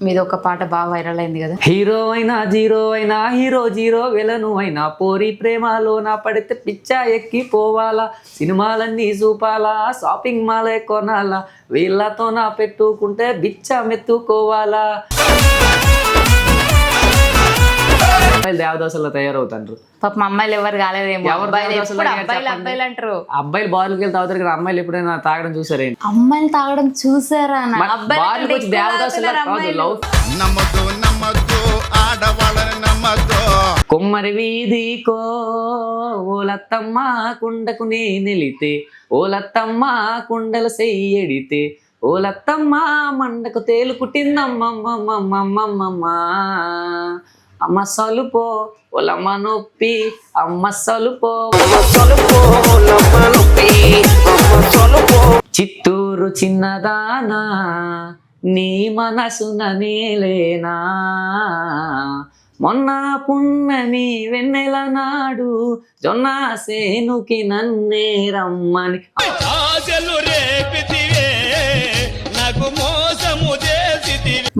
మీద ఒక పాట బాగా వైరల్ అయింది కదా. హీరో అయినా జీరో అయినా హీరో జీరో విలను అయినా పోరి ప్రేమలో నా పడితే పిచ్చా ఎక్కి పోవాలా, సినిమాలన్నీ చూపాలా, షాపింగ్ మాలే కొనాలా, వీళ్ళతో నా పెట్టుకుంటే బిచ్చా మెత్తుకోవాలా. దేవదాసుల్లో తయారవుతారు. పాపం అమ్మాయిలు ఎవరు కాలేదేమో. అబ్బాయిలు అంటారు. అబ్బాయిలు బార్లకి వెళ్ళి తాగుతారు కదా, అమ్మాయిలు ఎప్పుడైనా తాగడం చూసారే? అమ్మాయిలు తాగడం చూసారా? కొమ్మరి వీధికో ఓలత్తమ్మ కుండకు నేనెలితే, ఓలత్తమ్మ కుండలు చెయ్యడితే, ఓలత్తమ్మ మండకు తేలు కుట్టిందమ్మమ్మమ్మమ్మమ్మమ్మ. అమ్మ సలుపో ఒలమ్మ నొప్పి, అమ్మ సలుపో చిత్తూరు చిన్నదానా నీ మనసున నేలేనా, మొన్న పున్నమి వెన్నెల నాడు జొన్న సేనుకి నన్నే రమ్మని.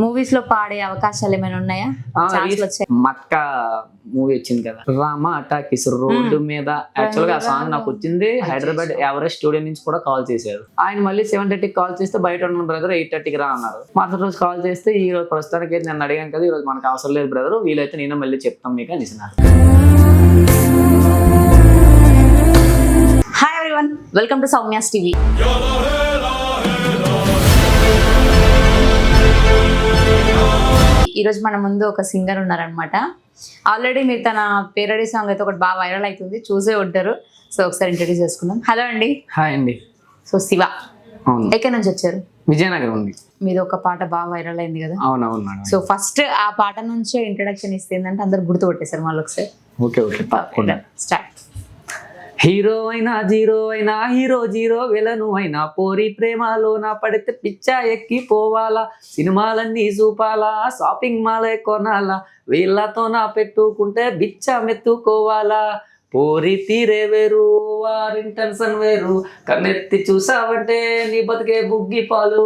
మూవీస్ లో పాడే అవకాశాలు ఏమైనా ఉన్నాయా? మక్క మూవీ వచ్చింది కదా, రామా టాకీస్ రోడ్డు మీద. యాక్చువల్ గా ఆ సాంగ్ నాకు వచ్చింది హైదరాబాద్ ఎవరెస్ట్ స్టూడియో నుంచి కూడా కాల్ చేశారు. ఆయన మళ్ళీ 7:30కి కాల్ చేస్తే బయట ఉన్న బ్రదర్ 8:30కి రా అన్నారు. మరుసటి రోజు కాల్ చేస్తే ఈ రోజు ప్రస్తుతానికి అయితే నేను అడిగాను కదా, ఈ రోజు మనకు అవసరం లేదు బ్రదర్, వీలైతే నేను మళ్ళీ చెప్తాం మీకు అని ఇస్తున్నారు. Hi everyone, welcome to Soumya's TV. ఈరోజు మన ముందు ఒక సింగర్ ఉన్నారనమాట. ఆల్రెడీ మీరు తన పేరడీ సాంగ్ అయితే ఒకటి బాగా వైరల్ అవుతుంది, చూసే ఉంటారు. సో ఒకసారి ఇంట్రడ్యూస్ చేసుకుందాం. హలో అండి. హాయ్ అండి. సో శివ ఎక్కడి నుంచి వచ్చారు? విజయనగరం ఉంది. మీది ఒక పాట బాగా వైరల్ అయింది కదా. అవునవును మేడం. సో ఫస్ట్ ఆ పాట నుంచే ఇంట్రడక్షన్ ఇస్తే ఏంటంటే అందరు గుర్తుపట్టేశారు మళ్ళీ ఒకసారి. ఓకే ఓకే తప్పకుండా. స్టార్ట్. హీరో అయినా జీరో అయినా హీరో జీరో విలను అయినా పోరి ప్రేమలో నా పడితే పిచ్చా ఎక్కి పోవాలా, సినిమాలన్నీ చూపాలా, షాపింగ్ మాలే కొనాలా, వీళ్ళతో నా పెట్టుకుంటే బిచ్చా మెత్తుకోవాలా. పోరి తీరే వేరు వారి టెన్షన్ వేరు, కన్నెత్తి చూసావంటే నీ బతికే బుగ్గి పాలు.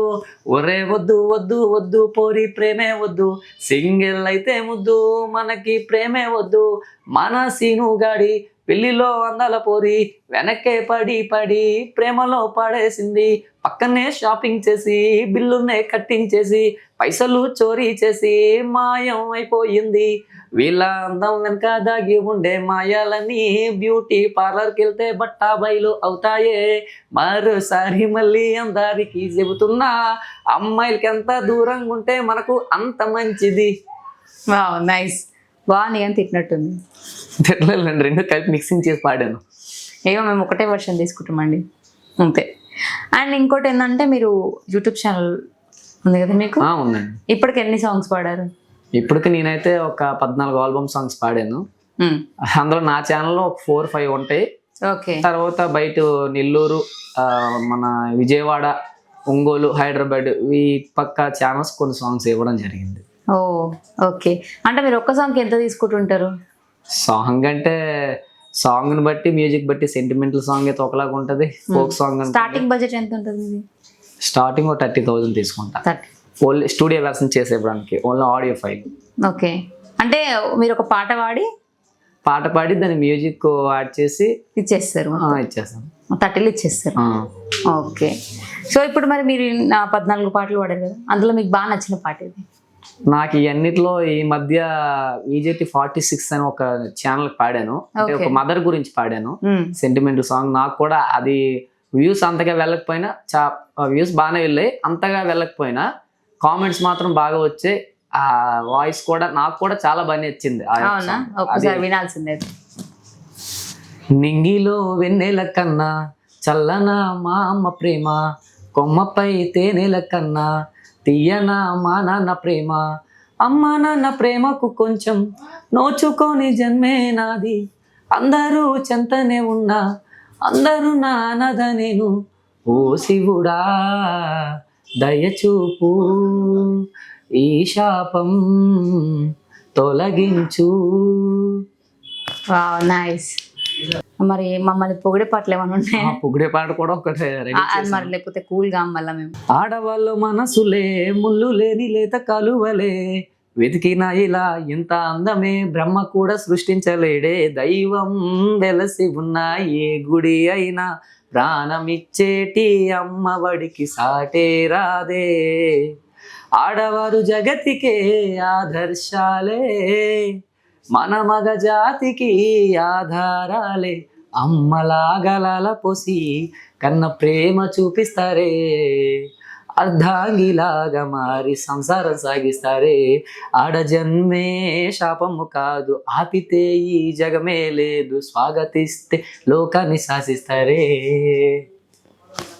ఒరే వద్దు వద్దు వద్దు పోరి ప్రేమే వద్దు, సింగిల్ అయితే ముద్దు మనకి ప్రేమే వద్దు. మన సీను గాడి పెళ్లిలో అందాల పోరి వెనక్కే పడి పడి ప్రేమలో పడేసింది, పక్కనే షాపింగ్ చేసి బిల్లునే కట్టించేసి పైసలు చోరీ చేసి మాయం అయిపోయింది. వీళ్ళ అందం వెనక దాగి ఉండే మాయాలని బ్యూటీ పార్లర్కి వెళ్తే బట్టా బయలు అవుతాయే. మరోసారి మళ్ళీ అందరికి చెబుతున్నా, అమ్మాయిలకి ఎంత దూరంగా ఉంటే మనకు అంత మంచిది. నైస్, బాగా అని తిట్టినట్టుంది. తిట్టలేదండి, రెండు కలిపి మిక్సింగ్ చేసి పాడాను. ఏమో మేము ఒకటే వర్షన్ తీసుకుంటామండి అంతే. అండ్ ఇంకోటి ఏంటంటే మీరు యూట్యూబ్ ఛానల్ ఉంది కదా మీకు? ఉందండి. ఇప్పటికి ఎన్ని సాంగ్స్ పాడారు? ఇప్పటికి నేనైతే ఒక 14 ఆల్బమ్ సాంగ్స్ పాడాను. అందులో నా ఛానల్లో ఒక 4-5 ఉంటాయి. ఓకే. తర్వాత బయట నెల్లూరు, మన విజయవాడ, ఒంగోలు, హైదరాబాద్ ఈ పక్క ఛానల్స్ కొన్ని సాంగ్స్ ఇవ్వడం జరిగింది. ఓ ఓకే. అంటే మీరు ఒక్క సాంగ్కి ఎంత తీసుకుంటుంటారు? సాంగ్ అంటే సాంగ్ ని బట్టి, మ్యూజిక్ బట్టి, సెంటిమెంటల్ సాంగ్ అయితే ఒకలాగా ఉంటుంది, ఫోక్ సాంగ్. స్టార్టింగ్ బడ్జెట్ ఎంత ఉంటుంది? స్టార్టింగ్ 30,000 తీసుకుంటా. ఓన్లీ స్టూడియో వెర్షన్ చేసేయడానికి, ఓన్లీ ఆడియో ఫైల్. ఓకే. అంటే మీరు ఒక పాట పాడి దాని మ్యూజిక్ యాడ్ చేసి ఇచ్చేస్తారు? ఇచ్చేస్తాను. 30 ఇచ్చేస్తారు. ఓకే. సో ఇప్పుడు మరి మీరు 14 పాటలు పాడారు కదా, అందులో మీకు బాగా నచ్చిన పాట ఏది? నాకు ఈ అన్నిట్లో ఈ మధ్య ఈజేటి 46 అని ఒక ఛానల్ పాడాను. అంటే ఒక మదర్ గురించి పాడాను, సెంటిమెంటల్ సాంగ్. నాకు కూడా అది వ్యూస్ అంతగా వెళ్ళకపోయినా, వ్యూస్ బాగానే వెళ్ళాయి, అంతగా వెళ్ళకపోయినా కామెంట్స్ మాత్రం బాగా వచ్చాయి. ఆ వాయిస్ కూడా నాకు కూడా చాలా బాగా నచ్చింది. వినాల్సిందే. నింగిలో వెన్నెల కన్నా చల్లనా మా అమ్మ ప్రేమ, కొమ్మపై తేనెల కన్నా తీయనా మా నాన్న ప్రేమ, అమ్మ నాన్న ప్రేమకు కొంచెం నోచుకొని జన్మే నాది, అందరూ చెంతనే ఉన్నా అందరూ నానద నేను, ఓ శివుడా దయచూపు ఈ శాపం తొలగించు. నైస్. మరి మమ్మల్ని పొగిడే పాటలు ఏమైనా ఉన్నాయా? పొగిడే పాట కూడా ఒకటే రెడీ అది మరి లేకపోతే కూల్ గా మళ్ళా మేము ఆడవాళ్ళ మనసులే ముళ్ళు లేని లేత కలువలే వెతికిన ఇలా ఇంత అందమే బ్రహ్మ కూడా సృష్టించలేడే దైవం వెలసి ఉన్న ఏ గుడి అయినా ప్రాణమిచ్చేటి అమ్మఒడికి సాటే రాదే ఆడవారు జగతికే ఆదర్శాలే మన మగ జాతికి ఆధారాలే అమ్మలాగలాల పోసి కన్న ప్రేమ చూపిస్తారే అర్ధాంగిలాగా మారి సంసారం సాగిస్తారే ఆడ జన్మే శాపము కాదు ఆపితే ఈ జగమే లేదు స్వాగతిస్తే లోకాన్ని శాసిస్తారే.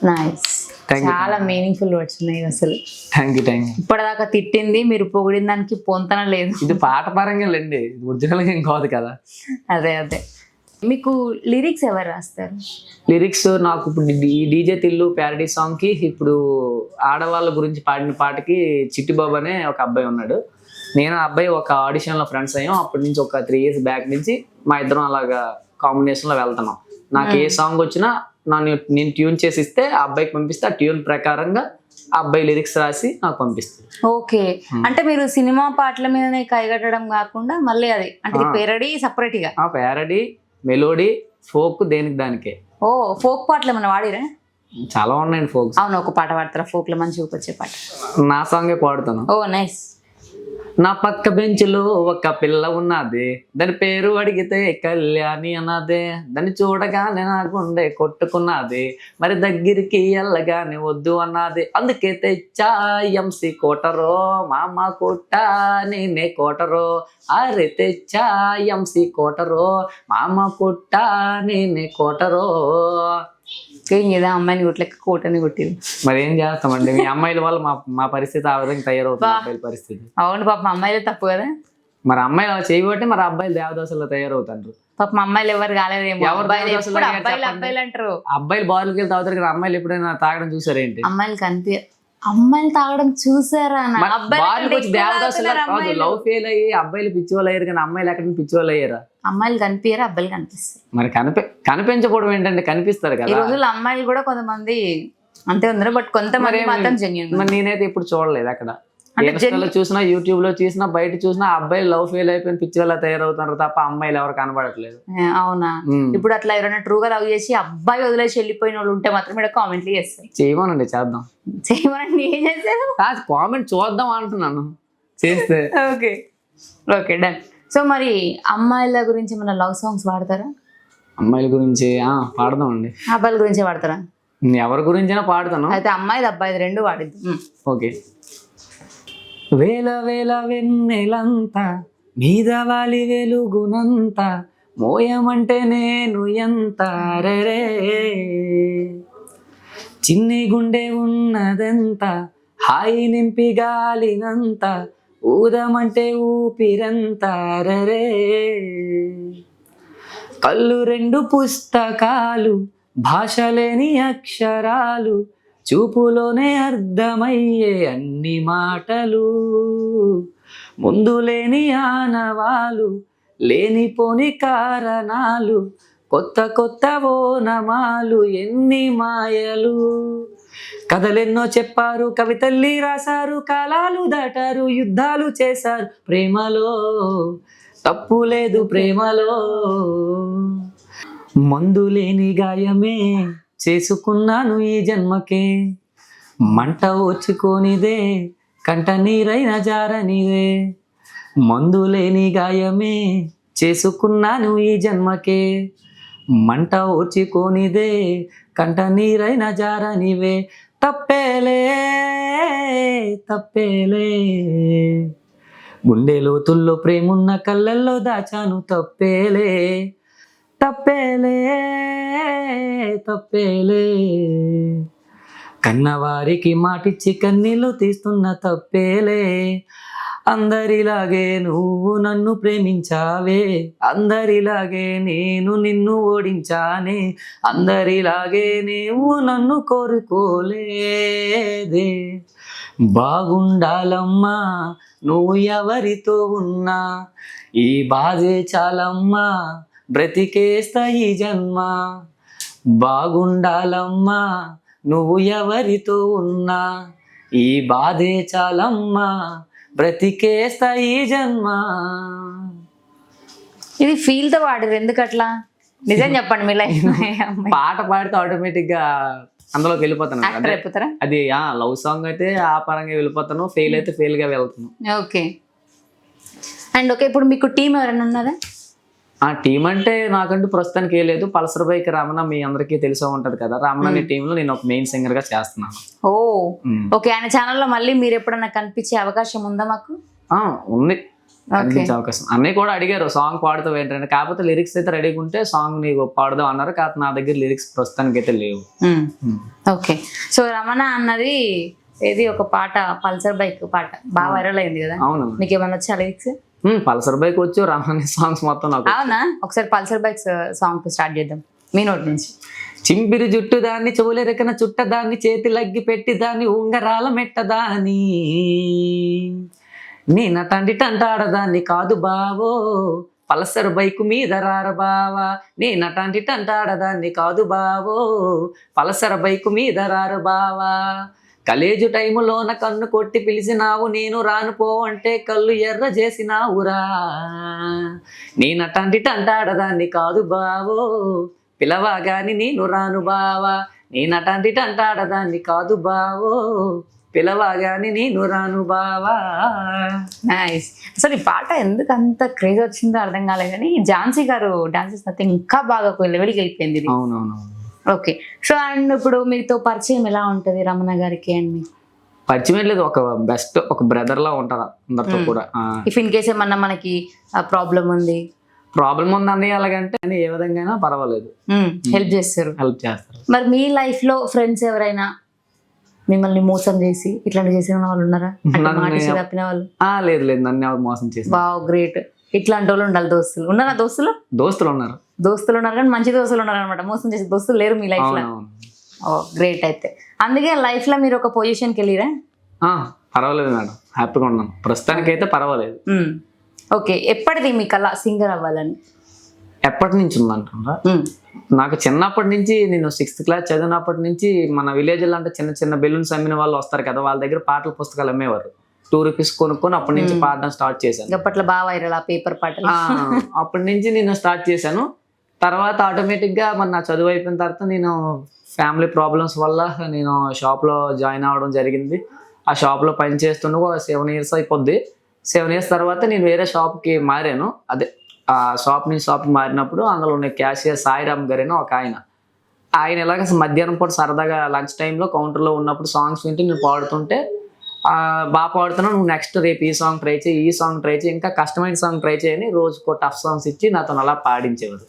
నైస్, చాలా మీనింగ్ఫుల్ వర్డ్స్ ఉన్నాయి అసలు. Thank you. ఇప్పటిదాకా తిట్టింది మీరు పొగిడిన దానికి పొంతన లేదు. ఇది పాట పరంగా లేండి, ఒరిజినల్గా ఏం కాదు కదా. అదే మీకు లిరిక్స్ ఎవరు రాస్తారు? లిరిక్స్ నాకు ఇప్పుడు ఈ డీజే తిల్లు ప్యారడీ సాంగ్కి ఇప్పుడు ఆడవాళ్ళ గురించి పాడిన పాటకి చిట్టిబాబు అనే ఒక అబ్బాయి ఉన్నాడు. నేను ఆ అబ్బాయి ఒక ఆడిషన్లో ఫ్రెండ్స్ అయ్యాం. అప్పటి నుంచి ఒక 3 years బ్యాక్ నుంచి మా ఇద్దరం అలాగా కాంబినేషన్లో వెళ్తున్నాం. నాకు ఏ సాంగ్ వచ్చినా నేను ట్యూన్ చేసి ఇస్తే ఆ అబ్బాయికి పంపిస్తే ఆ ట్యూన్ ప్రకారంగా ఆ అబ్బాయి లిరిక్స్ రాసి నాకు పంపిస్తుంది. ఓకే, అంటే మీరు సినిమా పాటల మీదనే కైగట్టడం కాకుండా మళ్ళీ అది అంటే పేరడీ సపరేట్ గా? ప్యారడీ, మెలోడీ, ఫోక్ దేనికి దానికే. ఓ, ఫోక్ పాటలు ఏమన్నా వాడిరా? చాలా ఉన్నాయండి ఫోక్స్. అవును, ఒక పాట పాడతారా ఫోక్ లో మంచిగా వచ్చే పాట? నా సాంగే పాడుతాను. ఓ నైస్. నా పక్క బెంచ్లో ఒక పిల్ల ఉన్నది, దాని పేరు అడిగితే కళ్యాణి అన్నదే, దాన్ని చూడగానే నా గుండె కొట్టుకున్నది, మరి దగ్గరికి వెళ్ళగానే వద్దు అన్నది, అందుకే తెచ్చా ఎంసి కోటరో మామ కొట్ట నేనే కోటరో, అరే తెచ్చా ఎంసి కోటరో మామ కొట్ట నేనే కోటరో. ఏం చేద్దాం, అమ్మాయిని కొట్లెక్క కోటని కొట్టింది. మరి ఏం చేస్తామండి, మీ అమ్మాయిల వల్ల మా పరిస్థితి ఆ విధంగా తయారవుతుంది. అబ్బాయిల పరిస్థితి. అవును పాపం, అమ్మాయిలే తప్పు కదా. మరి అమ్మాయిలు అలా చేయబట్టి మరి అబ్బాయిలు దేవదాసుల్లో తయారవుతారు. పాపం అమ్మాయిలు ఎవరు కాలేదేమో. అబ్బాయిలు అంటారు, అబ్బాయిలు బార్లకి వెళ్ళి తాగుతారు కదా, అమ్మాయిలు ఎప్పుడైనా తాగడం చూసారేంటి? అమ్మాయిలు తాగడం చూసారా? లవ్ ఫెయిల్ అయ్యి అబ్బాయిలు పిచ్చి వాళ్ళు అయ్యారు కానీ అమ్మాయిలు ఎక్కడ పిచ్చి వాళ్ళు అయ్యారా? అమ్మాయిలు కనిపించారు, అబ్బాయిలు కనిపిస్తారు. మరి కనిపించకపోవడం ఏంటంటే కనిపిస్తారు కదా. ఈ రోజుల్లో అమ్మాయిలు కూడా కొంతమంది అంతే ఉన్నారు, బట్ కొంతమంది మాత్రం జెన్యూన్. మరి నేనైతే ఇప్పుడు చూడలేదు అక్కడ. చూసినా యూట్యూబ్ లో చూసినా బయట చూసినా అబ్బాయిలు లవ్ ఫెయిల్ అయిపోయిన పిచ్చి వాళ్ళ తయారవుతున్నారు తప్ప అమ్మాయిలు ఎవరు కనబడట్లేదు. అవునా? ఇప్పుడు అట్లా ఎవరైనా ట్రూగా లవ్ చేసి అబ్బాయి వదిలేసి వెళ్ళిపోయిన వాళ్ళు ఉంటే మాత్రం ఇక్కడ కామెంట్లు చేస్తాయి. చేయమనండి, చేద్దాం. చేయమనండి, ఏం చేస్తారు? కామెంట్ చూద్దాం అంటున్నాను, చేస్తే. Okay okay, done. సో మరి అమ్మాయిల గురించి మన లవ్ సాంగ్స్ వాడతారా? అమ్మాయిల గురించి పాడదాం అండి. అబ్బాయిల గురించి వాడతారా? ఎవరి గురించైనా పాడతాను. అయితే అమ్మాయిది అబ్బాయిది రెండు వాడిద్దాం. ఓకే. వేల వేల వెన్నెలంతా మీద వాలి వెలుగునంత మోయమంటే నేను ఎంత రే, చిన్ని గుండె ఉన్నదంత హాయి నింపి గాలినంత ఊదమంటే ఊపిరంత రే, కళ్ళు 2 పుస్తకాలు భాష లేని అక్షరాలు చూపులోనే అర్థమయ్యే అన్ని మాటలు, ముందు లేని ఆనవాలు లేనిపోని కారణాలు కొత్త కొత్త ఓనమాలు ఎన్ని మాయలు, కథలెన్నో చెప్పారు కవితల్లి రాశారు కాలాలు దాటారు యుద్ధాలు చేశారు ప్రేమలో, తప్పు లేదు ప్రేమలో, మందు లేని గాయమే చేసుకున్నాను ఈ జన్మకే, మంట ఓర్చుకోనిదే కంట నీరైన జారనిదే, మందు లేని గాయమే చేసుకున్నాను ఈ జన్మకే, మంట ఓర్చుకోనిదే కంట నీరైన జారనివే, తప్పేలే తప్పేలే గుండె లోతుల్లో ప్రేమున్న కళ్ళల్లో దాచాను తప్పేలే, తప్పేలే తప్పేలే, కన్నవారికి మాటిచ్చి కన్నీళ్ళు తీస్తున్న తప్పేలే, అందరిలాగే నువ్వు నన్ను ప్రేమించావే, అందరిలాగే నేను నిన్ను ఓడించానే, అందరిలాగే నీవు నన్ను కోరుకోలేదే, బాగుండాలమ్మా నువ్వు ఎవరితో ఉన్నా ఈ బాధే చాలమ్మా బ్రతికేస్తా ఈ జన్మ బాగుండాలమ్మా నువ్వు ఎవరితో ఉన్నా ఈ బాధే చాలమ్మా బ్రతికేస్తా ఈ జన్మ. ఇది ఫీల్ తో పాడారు ఎందుకట్లా? నిజం చెప్పండి మీ లైఫ్. పాట పాడితే ఆటోమేటిక్ గా అందులోకి వెళ్ళిపోతాను. యాక్టర్ అయిపోతారా? అది లవ్ సాంగ్ అయితే ఆ పరంగా వెళ్ళిపోతాను, ఫెయిల్ అయితే ఫెయిల్ గా వెళ్తాను. ఓకే. అండ్ ఓకే, ఇప్పుడు మీకు టీం ఎవరైనా ఉన్నారా? ఆ టీం అంటే నాకంటూ ప్రస్తుతానికి ఏ లేదు. పల్సర్ బైక్ రమణ మీ అందరికీ తెలిసే ఉంటది కదా, రమణ అనే టీమ్ లో నేను ఒక మెయిన్ సింగర్ గా చేస్తున్నాను. ఓ ఓకే. ఆయన ఛానల్లో మళ్ళీ మీరు ఎప్పుడన్నా కనిపించే అవకాశం ఉందా మాకు? ఉంది, కనిపించే అవకాశం. అన్నయ్య కూడా అడిగారు సాంగ్ పాడుతావు ఏంటంటే, కాకపోతే లిరిక్స్ అయితే రెడీగా ఉంటే సాంగ్ నీకు పాడుదాం అన్నారు. కాకపోతే నా దగ్గర లిరిక్స్ ప్రస్తుతానికి అయితే లేవు. ఓకే. సో రమణ అన్నది ఏది ఒక పాట పల్సర్ బైక్ పాట బాగా వైరల్ అయింది కదా? అవును. మీకు ఏమన్నా వచ్చా లిరిక్స్? పల్సర్ బైక్ వచ్చు, రమణ సాంగ్స్ మొత్తం నాకు. అవునా? ఒకసారి పల్సర్ బైక్ సాంగ్ స్టార్ట్ చేద్దాం మీ నోటి నుంచి. చింపిరి జుట్టు దాన్ని చెవులెరకన చుట్టదాన్ని చేతి లగ్గి పెట్టి దాన్ని ఉంగరాల మెట్టదాని నేనటండి టంటాడదాన్ని కాదు బావో పల్సర్ బైకు మీద రార బావా నేనటండి టంటాడదాన్ని కాదు బావో పల్సర్ బైకు మీద రారు బావా కలేజు టైములోన కన్ను కొట్టి పిలిచినావు నేను రాను పో అంటే కళ్ళు ఎర్ర చేసినావురా నేనటండి టంటాడదాన్ని కాదు బావో పిలవగాని నేను రాను బావా నేనటండి టంటాడదాన్ని కాదు బావో పిలవగాని నేను రాను బావా. నైస్. అసలు ఈ పాట ఎందుకు అంత క్రేజ్ వచ్చిందో అర్థం కాలేదు, కానీ ఝాన్సీ గారు డాన్స్ చేస్తే ఇంకా బాగా లెవెల్కి వెళ్ళిపోయింది ఇది. అవునవును. ఓకే. సో అండ్ ఇప్పుడు మీతో పరిచయం ఎలా ఉంటది రమణ గారికి? అండ్ మీ పరిచయం లేదు, ఒక బెస్ట్ ఒక బ్రదర్ లా ఉంటారు అందరితో కూడా. ఇఫ్ ఇన్ కేస్ ఏమన్నా మనకి ప్రాబ్లం ఉంది అన్నయ్య అలాగంటే ఏ విధంగా పర్వాలేదు, హెల్ప్ చేస్తారు. చేస్తారు. మరి మీ లైఫ్ లో ఫ్రెండ్స్ ఎవరైనా మిమ్మల్ని మోసం చేసి ఇట్లాంటి చేసిన వాళ్ళు ఉన్నారా? తప్పిన వాళ్ళు? లేదు లేదు, నన్ను ఎవరు మోసం చేసి. Wow, great. ఇట్లాంటి వాళ్ళు ఉండాలి. దోస్తులు ఉన్నారా? దోస్తులు ఉన్నారు కానీ మంచి దోస్తులు ఉన్నారు అనమాట. మోసం చేసే దోస్తులు లేరు మీ లైఫ్ లో. ఓ గ్రేట్. అయితే అందుకే లైఫ్ లో మీరు ఒక పొజిషన్కి వెళ్ళిరా? పర్వాలేదు మేడం, హ్యాపీగా ఉన్నాను ప్రస్తుతానికి అయితే పర్వాలేదు. ఓకే. ఎప్పటిది మీ కళ సింగర్ అవ్వాలని? ఎప్పటి నుంచి ఉందంటారా? నాకు చిన్నప్పటి నుంచి, నేను 6th క్లాస్ చదివినప్పటి నుంచి మన విలేజ్లో అంటే చిన్న చిన్న బెలూన్స్ అమ్మిన వాళ్ళు వస్తారు కదా, వాళ్ళ దగ్గర పాటల పుస్తకాలు అమ్మేవారు. 2 రూపీస్ కొనుక్కొని అప్పటి నుంచి పాడడం స్టార్ట్ చేశాను. అప్పట్లో బాగా వైరల్ ఆ పేపర్ పాటలు. అప్పటి నుంచి నేను స్టార్ట్ చేశాను. తర్వాత ఆటోమేటిక్ గా మన నా చదువు అయిపోయిన తర్వాత నేను ఫ్యామిలీ ప్రాబ్లమ్స్ వల్ల నేను షాప్ లో జాయిన్ అవ్వడం జరిగింది. ఆ షాప్ లో పని చేస్తుండగా 7 years అయిపోద్ది. 7 years తర్వాత నేను వేరే షాప్ కి మారాను. అదే ఆ షాప్ నుంచి షాప్కి మారినప్పుడు అందులో ఉన్న క్యాషియర్ సాయిరామ్ గారేనో ఒక ఆయన ఎలాగ మధ్యాహ్నం పూట సరదాగా లంచ్ టైంలో కౌంటర్లో ఉన్నప్పుడు సాంగ్స్ వింటే నేను పాడుతుంటే బాగా పాడుతున్నాను, నువ్వు నెక్స్ట్ రేపు ఈ సాంగ్ ట్రై చేయి, ఈ సాంగ్ ట్రై చేయి, ఇంకా కష్టమైన సాంగ్ ట్రై చేయని రోజుకో టఫ్ సాంగ్స్ ఇచ్చి నాతో అలా పాడించేవారు.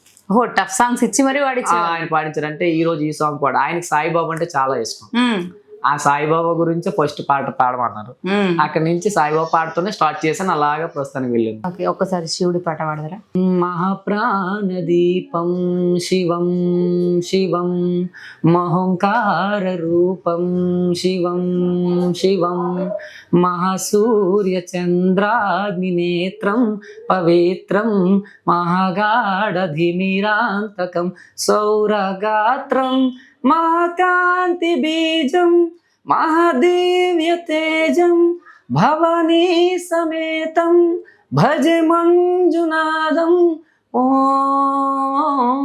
టఫ్ సాంగ్స్ ఇచ్చి మరి ఆయన పాడించారు. అంటే ఈ రోజు ఈ సాంగ్ పాడు. ఆయనకి సాయిబాబా అంటే చాలా ఇష్టం. ఆ సాయిబాబా గురించి ఫస్ట్ పాట పాడమన్నారు. అక్కడి నుంచి సాయిబాబా పాడుతూనే స్టార్ట్ చేశాను. అలాగా ప్రస్తుతానికి వెళ్ళాను. ఒక్కసారి శివుడి పాట పాడతారా? మహాప్రాణదీపం శివం శివం మహోంకార రూపం శివం శివం మహాసూర్య చంద్రాగ్నినేత్రం పవిత్రం మహాగాఢధిమిరాంతకం సౌరగాత్రం మహాకాంతి బీజం మహాదివ్య తేజం భవానీ సమేతం భజ మంజునాదం ఓం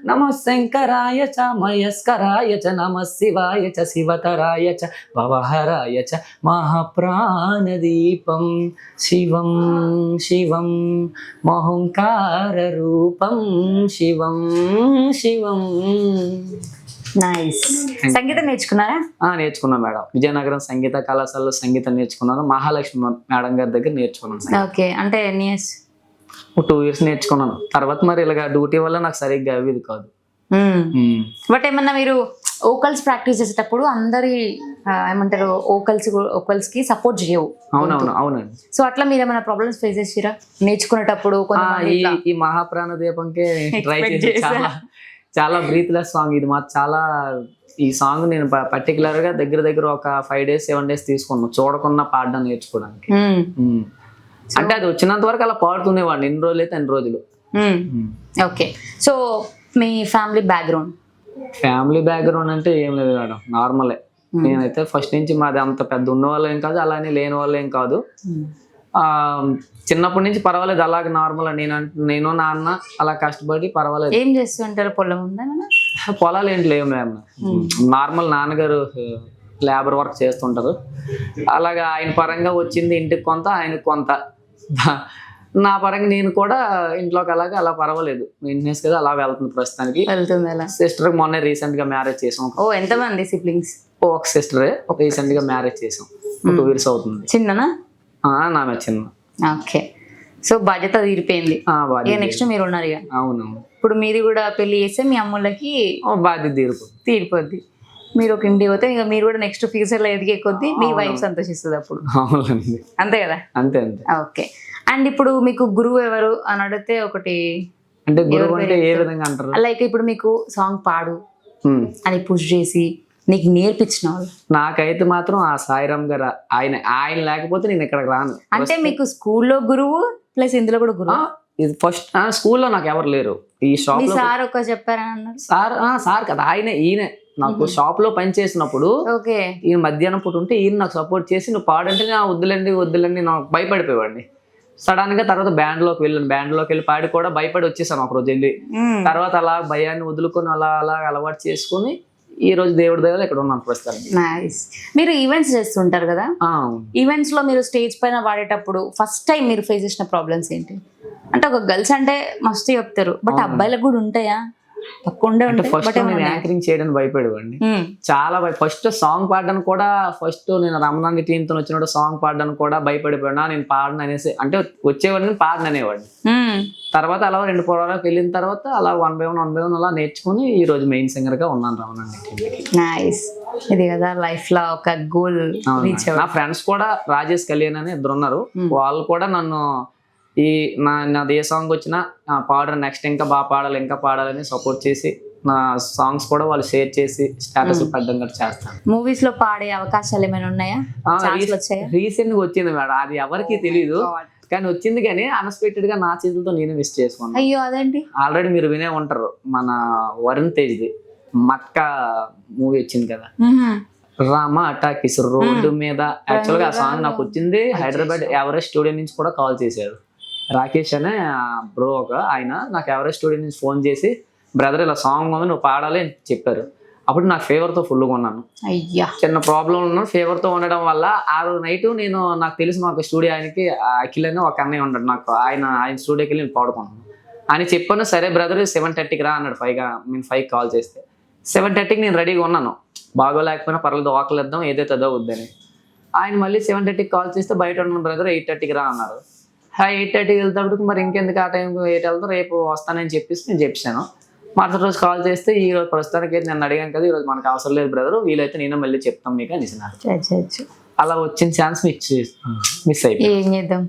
నమ శంకరాయ చ మయస్కరాయ చ నమ శివాయ చ శివతరాయ చ భవహరాయ చ మహాప్రాణదీపం శివం శివం మహోంకార రూపం శివం శివం. నైస్. సంగీతం నేర్చుకున్నారా? నేర్చుకున్నా మేడం. విజయనగరం సంగీత కళాశాలలో సంగీతం నేర్చుకున్నాను. మహాలక్ష్మి మేడం గారి దగ్గర నేర్చుకున్నాను. ఓకే. అంటే ఎన్ని ఇయర్స్? 2 years నేర్చుకున్నాను. తర్వాత మరి ఇలాగ డ్యూటీ వల్ల నాకు సరిగ్గా అవ్వేది కాదు. బట్ ఏమన్నా మీరు ఓకల్స్ ప్రాక్టీస్ చేసేటప్పుడు అందరి ఏమంటారు ఓకల్స్ కి సపోర్ట్ చేయవు. అవునండి. సో అట్లా మీరు ఏమైనా ప్రాబ్లమ్స్ ఫేస్ చేసిరా నేర్చుకునేటప్పుడు? ఈ మహాప్రాణ దీపంకే ట్రై చేసి చాలా బ్రీత్లెస్ సాంగ్ ఇది. మాకు చాలా ఈ సాంగ్ నేను పర్టికులర్ గా దగ్గర ఒక 5 days 7 days తీసుకున్నాను చూడకుండా పాడడం నేర్చుకోవడానికి. అంటే అది వచ్చినంత వరకు అలా పాడుతునేవాడిని. ఎన్ని రోజులు అయితే అన్ని రోజులు. ఓకే. సో మీ ఫ్యామిలీ బ్యాక్గ్రౌండ్? ఫ్యామిలీ బ్యాక్గ్రౌండ్ అంటే ఏం లేదు మేడం, నార్మలే. నేనైతే ఫస్ట్ నుంచి మాది అంత పెద్ద ఉన్న వాళ్ళు ఏం కాదు, అలానే లేని వాళ్ళు ఏం కాదు. చిన్నప్పటి నుంచి పర్వాలేదు, అలాగే నార్మల్. నేను నాన్న అలా కష్టపడి పర్వాలేదు. ఏం చేస్తుంటారు? పొలం ఉందా? పొలాలు ఏంటి లేవు మేడం, నార్మల్. నాన్నగారు లేబర్ వర్క్ చేస్తుంటారు. అలాగా ఆయన పరంగా వచ్చింది ఇంటికి కొంత, ఆయనకి కొంత. నా పరంగా నేను కూడా ఇంట్లోకి అలాగే అలా పర్వాలేదు, మెయింటెనెన్స్ కదా అలా వెళ్తుంది ప్రస్తుతానికి. సిస్టర్ మొన్న రీసెంట్ గా మ్యారేజ్ చేసాం. ఓ, ఎంతమంది సిబ్లింగ్స్? ఒక సిస్టరే, ఒక రీసెంట్ గా మ్యారేజ్ చేసాం, 2 years అవుతుంది. చిన్ననా? నా చిన్న. ఓకే. సో బాధ్యత తీరిపోయింది. నెక్స్ట్ మీరు ఉన్నారు ఇక. అవును. ఇప్పుడు మీరు కూడా పెళ్లి చేస్తే మీ అమ్మలకి బాధ్యత తీరిపోద్ది. మీరు ఒక ఇంటికి పోతే ఇక మీరు కూడా నెక్స్ట్ ఫ్యూచర్ లో ఎదిగే కొద్దీ మీ వైఫ్ సంతోషిస్తుంది అప్పుడు. అవునండి. అంతే కదా? అంతే. ఓకే. అండ్ ఇప్పుడు మీకు గురువు ఎవరు అని అడిగితే ఒకటి అంటే గురువు అంటే ఏ విధంగా అంటారు? లైక్ ఇప్పుడు మీకు సాంగ్ పాడు అని పుష్ చేసి నీకు నేర్పించిన వాళ్ళు? నాకైతే మాత్రం ఆ సాయిరామ్ గారు. ఆయన లేకపోతే నేను ఇక్కడికి రాను. అంటే మీకు స్కూల్లో గురువు ప్లస్ ఇందులో కూడా గురువు? ఇది ఫస్ట్ స్కూల్లో నాకు ఎవరు లేరు. ఈ షాప్ లో సార్ ఒక చెప్పారని అన్నారు. సార్ కదా, ఈయన నాకు షాప్ లో పని చేసినప్పుడు ఈయన మధ్యాహ్నం పూట ఉంటే ఈయన నాకు సపోర్ట్ చేసి నువ్వు పాడంటే వద్దులండి నాకు భయపడిపోయేవాడిని. సడన్ గా తర్వాత బ్యాండ్ లోకి వెళ్ళి పాడి కూడా భయపడి వచ్చేసాను ఒక రోజు వెళ్ళి. తర్వాత అలా భయాన్ని వదులుకొని అలా అలవాటు చేసుకుని ఈ రోజు దేవుడి దగ్గర ఇక్కడ ఉన్నాను ప్రస్తుతానికి. నైస్. మీరు ఈవెంట్స్ చేస్తుంటారు కదా, ఈవెంట్స్ లో మీరు స్టేజ్ పైన పాడేటప్పుడు ఫస్ట్ టైం మీరు ఫేస్ చేసిన ప్రాబ్లమ్స్ ఏంటి? అంటే ఒక గర్ల్స్ అంటే మస్తు చెప్తారు, బట్ అబ్బాయిలకు కూడా ఉంటాయా? ఫస్ట్ నేను యాంకరింగ్ చేయడానికి భయపడేవాడిని చాలా. ఫస్ట్ సాంగ్ పాడడానికి కూడా, ఫస్ట్ నేను రమణాన్ని టీమ్ తో వచ్చినప్పుడు సాంగ్ పాడడానికి కూడా భయపడిపోయినా. నేను పాడను అనేసి, అంటే వచ్చేవాడిని పాడను అనేవాడిని. తర్వాత అలా 2 పొలాలకు వెళ్ళిన తర్వాత అలా 1 by 1 అలా నేర్చుకుని ఈ రోజు మెయిన్ సింగర్ గా ఉన్నాను రమణాన్ని టీమ్. నైస్. ఇది కదా లైఫ్ లో ఒక గోల్. నా ఫ్రెండ్స్ కూడా రాజేష్ కళ్యాణ్ అని 2 ఉన్నారు. వాళ్ళు కూడా నన్ను నాది ఏ సాంగ్ వచ్చినా పాడరు, నెక్స్ట్ ఇంకా బాగా పాడాలని సపోర్ట్ చేసి నా సాంగ్స్ కూడా వాళ్ళు షేర్ చేసి స్టేటస్ పెట్టడం కూడా చేస్తాను. మూవీస్ లో పాడే అవకాశాలు ఏమైనా ఉన్నాయా? రీసెంట్ గా వచ్చింది మేడం, అది ఎవరికి తెలీదు కానీ వచ్చింది. కానీ అన్ఎక్స్పెక్టెడ్ గా నా చేతులతో నేనే మిస్ చేసుకున్నాను. అయ్యో, అదేంటి? ఆల్రెడీ మీరు వినే ఉంటారు, మన వరుణ్ తేజ్ది మట్కా మూవీ వచ్చింది కదా, రామాటా కిషోర్ రోడ్డు మీద. యాక్చువల్ గా ఆ సాంగ్ నాకు వచ్చింది హైదరాబాద్ ఎవరెస్ట్ స్టూడియో నుంచి కూడా కాల్ చేశారు. రాకేష్ అనే బ్రో ఆయన నాకు ఎవరెస్ట్ స్టూడియో నుంచి ఫోన్ చేసి, బ్రదర్ ఇలా సాంగ్ ఉంది నువ్వు పాడాలి అని చెప్పారు. అప్పుడు నాకు ఫీవర్తో ఫుల్గా ఉన్నాను. చిన్న ప్రాబ్లం ఉన్నాను. ఫీవర్తో ఉండడం వల్ల ఆ రోజు నైట్ నాకు తెలిసిన ఒక స్టూడియో ఆయనకి అఖిల్ అని ఒక అన్నయ్య ఉన్నాడు, నాకు ఆయన స్టూడియోకి వెళ్ళి నేను పాడుకున్నాను అని చెప్పాను. సరే బ్రదర్ 7:30కి రా అన్నాడు. 5 కాల్ చేస్తే 7:30కి నేను రెడీగా ఉన్నాను. బాగోలేకపోయినా పర్లేదు వాకలేద్దాం ఏదైతే అదో వద్దని. ఆయన మళ్ళీ 7:30కి కాల్ చేస్తే బయట ఉన్నాను బ్రదర్ 8:30కి రా అన్నారు. 8:30కి వెళ్తాడు. మరి ఇంకెందుకు ఆ టైం 8 వెళ్తాం, రేపు వస్తానని చెప్పేసి నేను చెప్పాను. మరుసటి రోజు కాల్ చేస్తే ఈ రోజు ప్రస్తుతానికి అయితే నేను అడిగాను కదా, ఈ రోజు మనకు అవసరం లేదు బ్రదర్, వీలైతే నేను మళ్ళీ చెప్తాం మీకు అని. అలా వచ్చిన ఛాన్స్ మిస్ అయిపోయింది. ఏం చేద్దాం,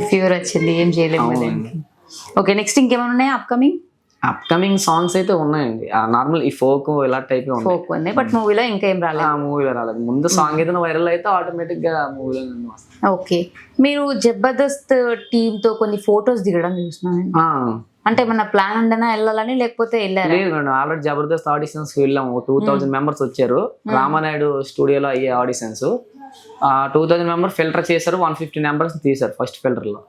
ఫీవర్ వచ్చింది, ఏం చేయలేము. ఓకే, నెక్స్ట్ ఇంకేమైనా ఉన్నాయా? అప్కమింగ్ సాంగ్స్ అయితే ఉన్నాయండి, నార్మల్ ఈ ఫోక్ ఇలా టైప్ ఉన్నాయి. బట్ మూవీలో ఇంకా ఏం రాలేదు? మూవీలో రాలేదు. ముందు సాంగ్ ఏదైనా వైరల్ అయితే ఆటోమేటిక్ గా మూవీలో. ఓకే, మీరు జబర్దస్త్ టీమ్ తో కొన్ని ఫొటోస్ దిగడం చూస్తున్నాను. అంటే మన ప్లాన్ ఉండనా వెళ్ళాలని, లేకపోతే వెళ్ళారు? లేదు మేడం, ఆల్రెడీ జబర్దస్త్ ఆడిషన్స్ వెళ్ళాము. 2000 మెంబర్స్ వచ్చారు. రామానాయుడు స్టూడియోలో అయ్యే ఆడిషన్స్. 2000 మెంబర్స్ ఫిల్టర్ చేశారు. 150 నెంబర్స్ తీశారు ఫస్ట్ ఫిల్టర్ లో.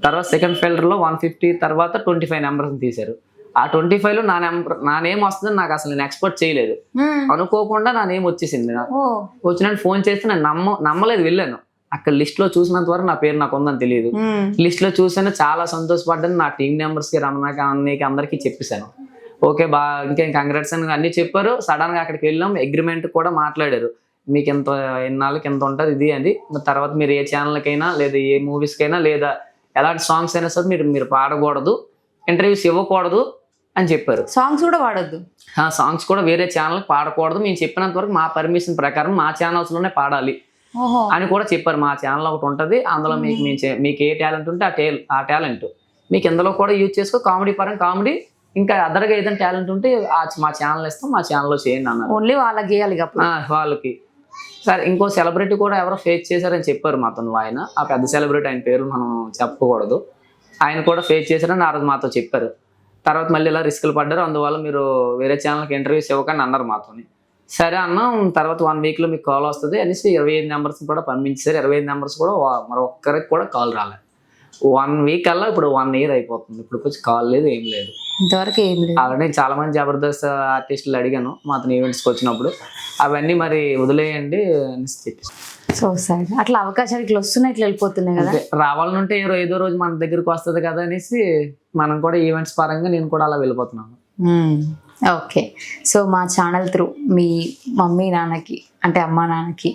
తర్వాత సెకండ్ ఫిల్టర్ లో 150, తర్వాత 25 నెంబర్స్ తీశారు. ఆ 25 లో నా నేమ్ వస్తుందని నాకు అసలు నేను ఎక్స్పెక్ట్ చేయలేదు. అనుకోకుండా నా నేమ్ వచ్చేసింది. వచ్చినట్టు ఫోన్ చేస్తే నేను నమ్మలేదు. వెళ్ళాను. అక్కడ లిస్ట్ లో చూసినంత వరకు నా పేరు నాకు ఉందని తెలియదు. లిస్ట్ లో చూసాను, చాలా సంతోషపడ్డాను. నా టీం మెంబర్స్ కి, రమణకి, అన్నయ్యకి అందరికి చెప్పేశాను. ఓకే ఇంకేం కంగ్రాట్స్ అని అన్ని చెప్పారు. సడన్ గా అక్కడికి వెళ్ళాం. అగ్రిమెంట్ కూడా మాట్లాడారు, మీకు ఎన్నాళ్ళకి ఎంత ఉంటుంది ఇది అని. తర్వాత మీరు ఏ ఛానల్కైనా లేదా ఏ మూవీస్కైనా లేదా ఎలాంటి సాంగ్స్ అయినా సరే మీరు పాడకూడదు, ఇంటర్వ్యూస్ ఇవ్వకూడదు అని చెప్పారు. సాంగ్స్ కూడా వాడద్దు, సాంగ్స్ కూడా వేరే ఛానల్కి పాడకూడదు, మేము చెప్పినంత వరకు మా పర్మిషన్ ప్రకారం మా ఛానల్స్ లోనే పాడాలి అని కూడా చెప్పారు. మా ఛానల్ ఒకటి ఉంటుంది, అందులో మీకు ఏ టాలెంట్ ఉంటే ఆ టాలెంట్ మీకు ఇందులో కూడా యూజ్ చేసుకో. కామెడీ పరంగా కామెడీ, ఇంకా అదర్గా ఏదైనా టాలెంట్ ఉంటే మా ఛానల్ ఇస్తాం, మా ఛానల్లో చేయండి అన్నారు. ఓన్లీ వాళ్ళకి గీయాలి వాళ్ళకి. సరే, ఇంకో సెలబ్రిటీ కూడా ఎవరో ఫేక్ చేశారని చెప్పారు మాతో ఆయన. ఆ పెద్ద సెలబ్రిటీ, ఆయన పేరు మనం చెప్పకూడదు. ఆయన కూడా ఫేస్ చేశారని ఆ రోజు మాతో చెప్పారు. తర్వాత మళ్ళీ ఇలా రిస్కులు పడ్డారు, అందువల్ల మీరు వేరే ఛానల్కి ఇంటర్వ్యూస్ ఇవ్వకండి అన్నారు మాతోని. సరే అన్నాం. తర్వాత 1 వీక్లో మీకు కాల్ వస్తుంది అనేసి 25 నెంబర్స్ కూడా పంపించారు. 25 నెంబర్స్ కూడా మరొక్కరికి కూడా కాల్ రాలేదు. 1 వీక్ అలా ఇప్పుడు 1 ఇయర్ అయిపోతుంది. ఇప్పుడు వచ్చి కాల్ లేదు, ఏం లేదు. ఇంతవరకు ఏం లేదు. ఆల్రెడీ చాలా మంది జబర్దస్త్ ఆర్టిస్టులు అడిగాను మాతో ఈవెంట్స్కి వచ్చినప్పుడు, అవన్నీ మరి వదిలేయండి అనేసి చెప్పేసి. సో సార్ అట్లా అవకాశాలు ఇట్లా వస్తున్నాయి, ఇట్లా వెళ్ళిపోతున్నాయి కదా. రావాలంటే ఏదో రోజు మన దగ్గరకు వస్తుంది కదా అనేసి మనం కూడా ఈవెంట్స్ పరంగా నేను కూడా అలా వెళ్ళిపోతున్నాను. ఓకే. సో మా ఛానల్ త్రూ మీ మమ్మీ నాన్నకి అంటే అమ్మా నాన్నకి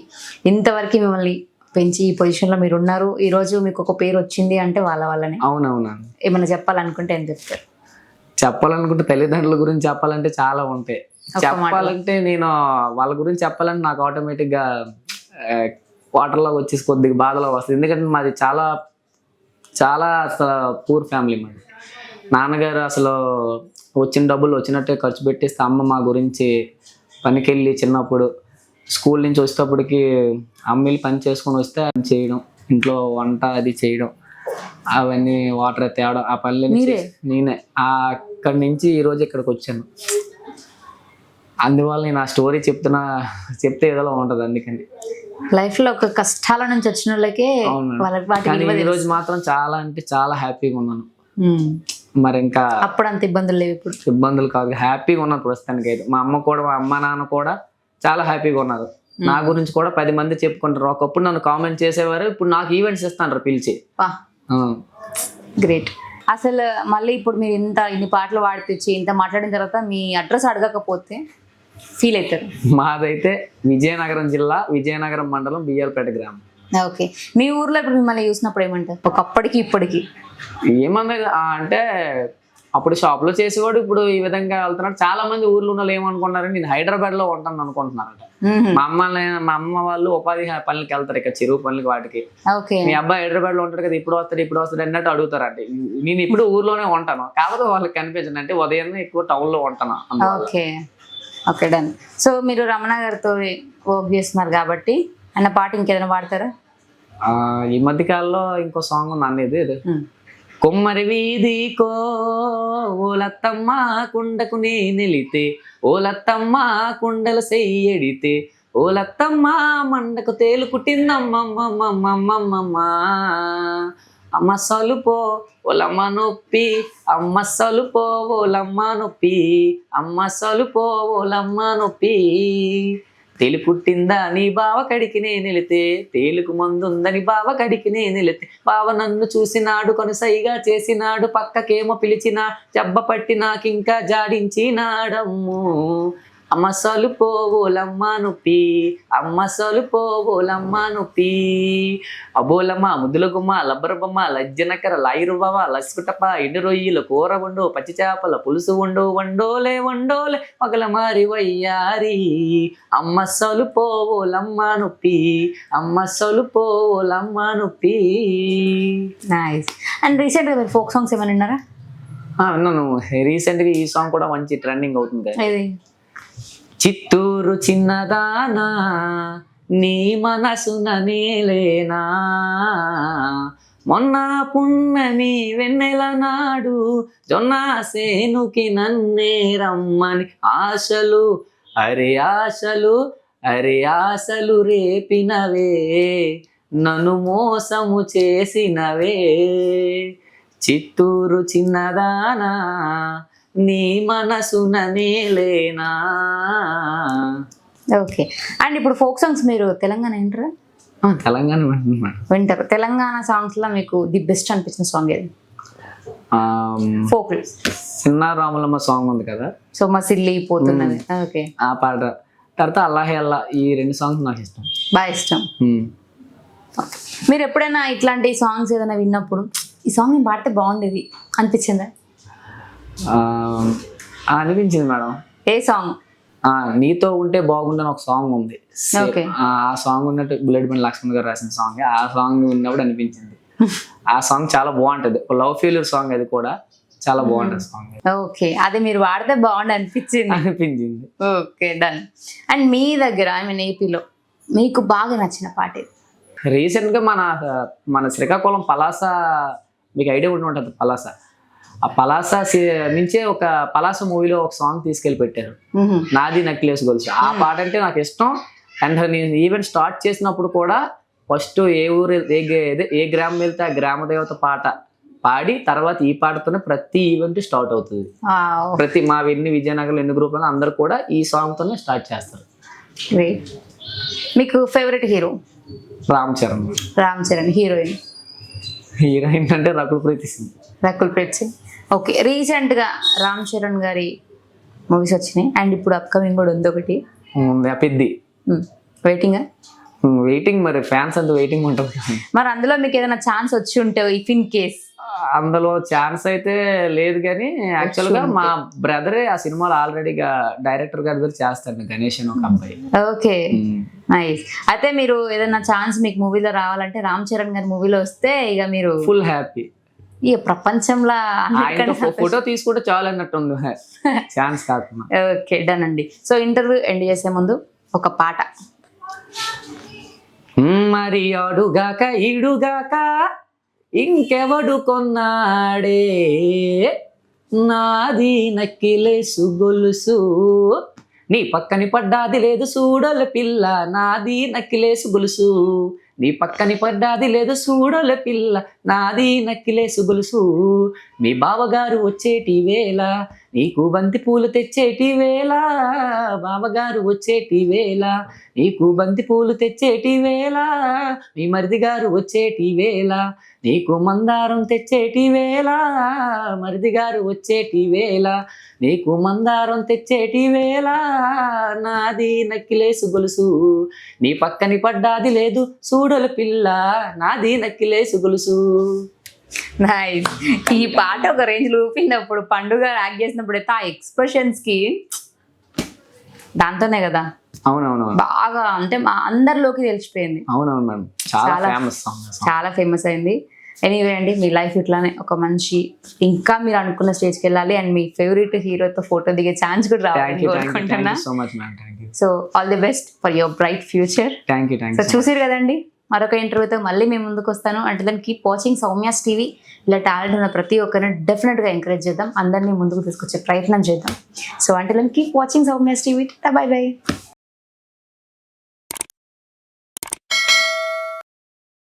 ఇంతవరకు మిమ్మల్ని పెంచి ఈ పొజిషన్లో మీరు ఉన్నారు, ఈరోజు మీకు ఒక పేరు వచ్చింది అంటే వాళ్ళ వల్లనే. అవునవునా. ఏమైనా చెప్పాలనుకుంటే ఏం చెప్తారు? చెప్పాలనుకుంటే తల్లిదండ్రుల గురించి చెప్పాలంటే చాలా ఉంటాయి. చెప్పాలంటే నేను వాళ్ళ గురించి చెప్పాలంటే నాకు ఆటోమేటిక్గా వాటర్లో వచ్చేసి కొద్దిగా బాధలో వస్తుంది. ఎందుకంటే మాది చాలా చాలా అసలు పూర్ ఫ్యామిలీ మాది. నాన్నగారు అసలు వచ్చిన డబ్బులు వచ్చినట్టే ఖర్చు పెట్టేస్తే, అమ్మ మా గురించి పనికి వెళ్ళి చిన్నప్పుడు స్కూల్ నుంచి వచ్చేటప్పటికి అమ్మలు పని చేసుకొని వస్తే అది చేయడం, ఇంట్లో వంట అది చేయడం, అవన్నీ వాటర్ తేవడం, ఆ పనులు నేనే. అక్కడి నుంచి ఈరోజు ఇక్కడికి వచ్చాను. అందువల్ల నేను ఆ స్టోరీ చెప్తే ఏదో ఉంటుంది. అందుకని లైఫ్లో ఒక కష్టాల నుంచి వచ్చిన వాళ్ళకే ఈరోజు మాత్రం చాలా అంటే చాలా హ్యాపీగా ఉన్నాను. మరి ఇంకా అప్పుడు అంత ఇబ్బందులు లేవు, ఇప్పుడు ఇబ్బందులు కాదు, హ్యాపీగా ఉన్నాను ప్రస్తుతానికి అయితే. మా అమ్మ నాన్న కూడా చాలా హ్యాపీగా ఉన్నారు. నా గురించి కూడా 10 మంది చెప్పుకుంటారు. ఒకప్పుడు నన్ను కామెంట్ చేసేవారు, ఇప్పుడు నాకు ఈవెంట్స్ ఇస్తాను పిలిచి. గ్రేట్. అసలు మళ్ళీ ఇప్పుడు మీరు ఇన్ని పాటలు పాడిపించి ఇంత మాట్లాడిన తర్వాత మీ అడ్రస్ అడగకపోతే ఫీల్ అవుతారు? మాదైతే విజయనగరం జిల్లా, విజయనగరం మండలం, బియ్యాలపేట గ్రామం. ఓకే. మీ ఊర్లో ఇప్పుడు మిమ్మల్ని చూసినప్పుడు ఏమంటారు? ఒకప్పటికి ఇప్పటికి ఏమన్నా అంటే అప్పుడు షాప్లో చేసేవాడు, ఇప్పుడు ఈ విధంగా వెళ్తున్నాడు. చాలా మంది ఊర్లో ఉన్న వాళ్ళు ఏమనుకుంటున్నారు, నేను హైదరాబాద్లో ఉంటాను అనుకుంటున్నారట. మా అమ్మ వాళ్ళు ఉపాధి పనులకి వెళ్తారు, ఇక్కడ చెరువు పనులకి వాటికి. మీ అబ్బాయి హైదరాబాద్లో ఉంటాడు కదా, ఇప్పుడు వస్తాడు అన్నట్టు అడుగుతారంటే. నేను ఇప్పుడు ఊర్లోనే ఉంటాను, కాకపోతే వాళ్ళకి కనిపించండి అంటే ఉదయం ఎక్కువ టౌన్లో ఉంటాను. Okay okay, done. సో మీరు రమణ గారితో వర్క్ చేస్తున్నారు కాబట్టి అన్న పాట ఇంకేదైనా పాడతారా? ఈ మధ్య కాలంలో ఇంకో సాంగ్ ఉంది అనేది, కొమ్మరి వీధికో ఓలత్తమ్మ కుండకు నే నిలితే, ఓలత్తమ్మ కుండల సెయ్యడితే, ఓలత్తమ్మ మండకు తేలు కుట్టిందమ్మమ్మమ్మమ్మమ్మమ్మ, అమ్మ సలుపో ఓలమ్మ నొప్పి, అమ్మ సలుపో ఓలమ్మ నొప్పి, అమ్మ సలుపో ఓలమ్మ నొప్పి, తేలు కుట్టిందా నీ బావ కడికి నే నిలితే, తేలుకు మందుందని బావ కడికి నే నిలితే, బావ నన్ను చూసినాడు కొనసైగా చేసినాడు, పక్కకేమో పిలిచినా జబ్బ పట్టి నాకింకా జాడించినాడమ్ము, అమ్మ సలుపో ఓలమ్మ నొప్పి, అమ్మ సలుపో ఓలమ్మ నొప్పి, అబోలమ్మ ముద్దుల గుమ్మ లబ్బర బొమ్మ లజ్జనకర లాయిరుబవ లస్కుటప ఎండు రొయ్యలు కూర వండు, పచ్చి చేపల పులుసు వండు, వండోలే వండోలే మగల మారి వయ్యారి, అమ్మ సలుపో ఓలమ్మ నొప్పి, అమ్మ సలుపో ఓలమ్మ నొప్పి. నైస్. అండ్ రీసెంట్గా మీరు ఫోక్ సాంగ్స్ ఏమైనా విన్నారా? విన్నాను. రీసెంట్గా ఈ సాంగ్ కూడా మంచి ట్రెండింగ్ అవుతుంది. చిత్తూరు చిన్నదానా నీ మనసున నేలేనా, మొన్న పున్నమి వెన్నెల నాడు జొన్న సేనుకి నన్నే రమ్మని, ఆశలు అరే ఆశలు అరే ఆశలు రేపినవే, నన్ను మోసము చేసినవే, చిత్తూరు చిన్నదానా నీ మనసున నేలేనా. ఓకే. అండ్ ఇప్పుడు ఫోక్ సాంగ్స్ మీరు తెలంగాణ వింటారా? తెలంగాణ వింటారు. తెలంగాణ సాంగ్స్ లో మీకు ది బెస్ట్ అనిపించిన సాంగ్ ఏది? ఫోక్ సిన్నారాములమ్మ సాంగ్ ఉంది కదా, సో మా సిల్లి పోతున్నది. ఓకే, ఆ పాట. తర్వాత అల్లాహే అల్లా, ఈ 2 సాంగ్స్ నాకు ఇష్టం, బాగా ఇష్టం. మీరు ఎప్పుడైనా ఇట్లాంటి సాంగ్స్ ఏదైనా విన్నప్పుడు ఈ సాంగ్ నేను పాడితే బాగుండేది అనిపించిందా? అనిపించింది మేడం. ఏ సాంగ్? నీతో ఉంటే బాగుండని ఒక సాంగ్ ఉంది. ఆ సాంగ్ ఉన్నట్టు బుల్లెట్ బండి లక్ష్మణ్ గారు రాసిన సాంగ్. ఆ సాంగ్ విన్నప్పుడు అనిపించింది ఆ సాంగ్ చాలా బాగుంటది. లవ్ ఫెయిల్యూర్ సాంగ్, అది కూడా చాలా బాగుంటది సాంగ్. ఓకే, అది మీరు వాడితే బాగుండి అనిపించింది. Okay, done. అండ్ మీ దగ్గర ఐ మీన్ ఏపీలో మీకు బాగా నచ్చిన పాట ఏది? రీసెంట్ గా మన శ్రీకాకుళం పలాస మీకు ఐడియా కూడా ఉంటుంది పలాస. ఆ పలాస నుంచే ఒక పలాస మూవీలో ఒక సాంగ్ తీసుకెళ్ళి పెట్టారు, నాది నక్లేస్ గొలుసు. ఆ పాట అంటే నాకు ఇష్టం. అండ్ నేను ఈవెంట్ స్టార్ట్ చేసినప్పుడు కూడా ఫస్ట్ ఏ ఊరు ఏ గ్రామం వెళ్తే ఆ గ్రామ దేవత పాట పాడి తర్వాత ఈ పాటతోనే ప్రతి ఈవెంట్ స్టార్ట్ అవుతుంది. ప్రతి మా విజయనగరం ఎన్ని గ్రూపులు అందరు కూడా ఈ సాంగ్ తోనే స్టార్ట్ చేస్తారు. మీకు favourite hero? Ram Charan. Heroine అంటే రకుల్ ప్రీత్ సింగ్. ఓకే, రీసెంట్ గా రామ్ చరణ్ గారి మూవీస్ వచ్చినాయి అండ్ ఇప్పుడు అప్కమింగ్ కూడా ఉంది ఒకటి, పెద్ది. వెయిటింగ్ మరి ఫ్యాన్స్ అంతా వెయిటింగ్ ఉంటుంది. మరి అందులో మీకు ఏదైనా ఛాన్స్ వచ్చి ఉంటే ఇఫ్ ఇన్ కేస్? అందులో ఛాన్స్ అయితే లేదు, కానీ యాక్చువల్ గా మా బ్రదరే ఆ సినిమాలో ఆల్రెడీగా డైరెక్టర్ గారి దగ్గర చేస్తాడు, గణేష్ అని ఒక అబ్బాయి. Okay, nice. అయితే మీరు ఏదైనా ఛాన్స్ మీకు మూవీలో రావాలంటే రామ్ చరణ్ గారి మూవీలో వస్తే ఇక మీరు ఫుల్ హ్యాపీ. ఈ ప్రపంచంలో ఫోటో తీసుకుంటే చాలు అన్నట్టు ఉంది ఛాన్స్ కాకుండా. ఓకే, డన్ అండి. సో ఇంటర్వ్యూ ఎండ్ చేసే ముందు ఒక పాట. మరి అడుగాక ఈడుగాక ఇంకెవడు కొన్నాడే నాది నక్కిలేసు గొలుసు, నీ పక్కని పడ్డాది లేదు చూడల పిల్ల, నాది నక్కిలేసు గొలుసు, నీ పక్కని పడ్డాది లేదు చూడల పిల్ల, నాది నక్కిలేసు గొలుసు, మీ బావగారు వచ్చేటి వేళ నీకు బంతి పూలు తెచ్చేటి వేళ, బావగారు వచ్చేటి వేళ నీకు బంతి పూలు తెచ్చేటి వేళ, మీ మరిది గారు వచ్చేటి వేళ నీకు మందారం తెచ్చేటి వేళ, మరిది గారు వచ్చేటి వేళ నీకు మందారం తెచ్చేటి వేళ, నాది నక్కిలేసు గొలుసు, నీ పక్కని పడ్డాది లేదు చూడల పిల్ల, నాది నక్కిలేసు గొలుసు. నైస్. ఈ పాట ఒక రేంజ్ లో ఊపినప్పుడు పండుగ యాక్ట్ చేసినప్పుడు అయితే ఆ ఎక్స్ప్రెషన్స్ కి దాంతోనే కదా. అవునవును, బాగా అంటే మా అందరిలోకి తెలిసిపోయింది. అవునవును మేడం, చాలా ఫేమస్ అయింది. ఎనీవే అండి, మీ లైఫ్ ఇట్లానే ఒక మంచి ఇంకా మీరు అనుకున్న స్టేజ్కి వెళ్ళాలి అండ్ మీ ఫేవరెట్ హీరోతో ఫోటో దిగే ఛాన్స్ కూడా రావాలని కోరుకుంటున్నా. So all the best for your bright future. So చూసారు కదండి, మరొక ఇంటర్వ్యూతో మళ్ళీ మేము ముందుకు వస్తాను. అంటే దాన్ని కీప్ వాచింగ్ సౌమ్యాస్ టీవీ. ఇలా టాలెంట్ ఉన్న ప్రతి ఒక్కరిని డెఫినెట్గా ఎంకరేజ్ చేద్దాం, అందరినీ ముందుకు తీసుకొచ్చే ప్రయత్నం చేద్దాం. సో అంటే keep watching Soumya's TV. By by.